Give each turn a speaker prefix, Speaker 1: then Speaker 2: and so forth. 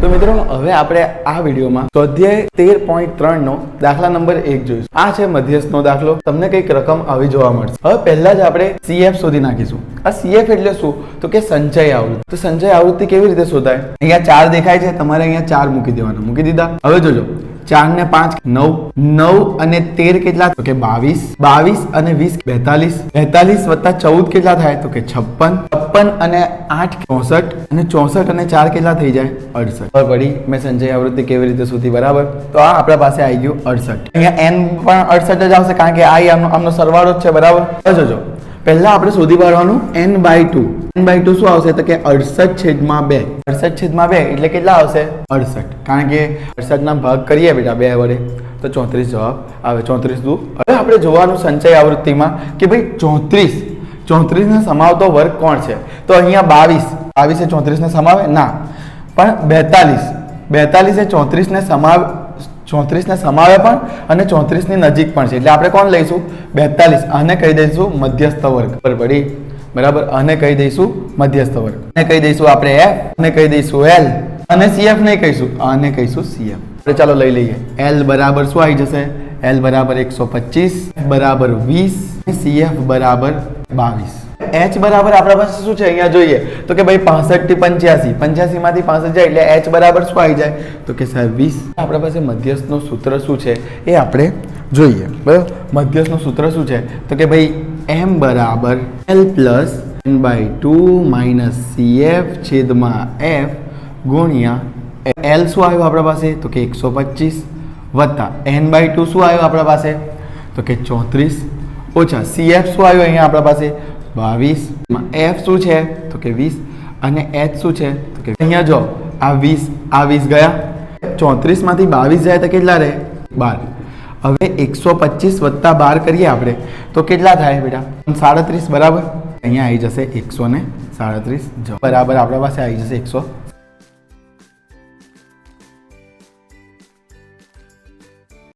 Speaker 1: તો મિત્રો હવે આપણે આ વિડીયોમાં સ્વાધ્યાય 13.3 નો દાખલા નંબર 1 જોઈશું. આ છે મધ્યસ્થનો દાખલો. તમને કંઈક રકમ આવી જોવા મળશે. હવે પહેલા જ આપણે CF શોધી નાખીશું. આ CF એટલે શું? તો કે સંચય આવૃત્તિ. તો સંચય આવૃત્તિ કેવી રીતે શોધાય? અહીંયા 4 દેખાય છે, તમારે અહીંયા 4 મૂકી દેવાના. મૂકી દીધા. હવે જોજો 4 ને 5 9, 9 અને 13 કેટલા? તો કે 22, 22 અને 20 42, 42 વત્તા 14 કેટલા થાય? તો કે 56, 56 અને 8 64 અને 64 અને 4 કેટલા થઈ જાય? 68. ખબર પડી મેં સંચય આવૃત્તિ કેવી રીતે શોધી? બરાબર. તો આ આપણા પાસે આવી ગયું 68. અહીંયા n પણ 68 જ આવશે કારણ કે આ આમનો સરવાળો જ છે. બરાબર. જોજો પહેલા આપણે શોધી કાઢવાનું n/2. n/2 શું આવશે? તો કે 68/2. 68/2 એટલે કેટલા આવશે? 68. કારણ કે 68 ના ભાગ કરીએ બેટા 2 વડે તો 34 જવાબ આવે. 34 દુ. હવે આપણે જોવાનું સંચય આવૃત્તિમાં કે ભાઈ 34 ને સમાવતો વર્ગ કોણ છે? તો અહીંયા 22 એ 34 ને સમાવે ના, પણ 42 એ 34 ને સમાવે. 34 ને સમાવે પણ અને 34 ની નજીક પણ છે. એટલે આપણે કોણ લઈશું? 42. આને કહી દઈશું મધ્યસ્થ વર્ગ. બરાબર પડી? બરાબર. આને કહી દઈશું મધ્યસ્થ વર્ગ. આને કહી દઈશું આપણે f, આને કહી દઈશું l અને cf નહીં કહીશું, આને કહીશું cf. આપણે ચાલો લઈ લઈએ. l બરાબર શું આવી જશે? l બરાબર 125, બરાબર 20, cf બરાબર 22. h બરાબર આપણા પાસે શું છે અહીંયા જોઈએ તો કે ભાઈ 65 થી 85, 85 માંથી 65 જાય એટલે h બરાબર શું આવી જાય? તો કે સાહેબ 20. આપણા પાસે મધ્યસ્થનું સૂત્ર શું છે એ આપણે જોઈએ. બરાબર. મધ્યસ્થનું સૂત્ર શું છે તો કે ભાઈ m બરાબર l plus n/2 minus cf છેદમાં f ગુણ્યા l શું આવ્યું આપણા પાસે? તો કે 125 વત્તા n/2 શું આવ્યું આપણા પાસે? તો કે 34 ઓછા cf શું આવ્યું અહીંયા આપણા પાસે? 22. f શું છે? તો કે 20 અને h શું છે? તો કે અહીંયા જો આ 20 ગયા, 34 માંથી 22 જાય તો કેટલા રહે? 12. હવે 125 વત્તા 12 કરીએ આપણે તો કેટલા થાય બેટા? 37. બરાબર. અહીંયા આવી જશે 137 જવાબ. બરાબર આપણા પાસે આવી જશે 137.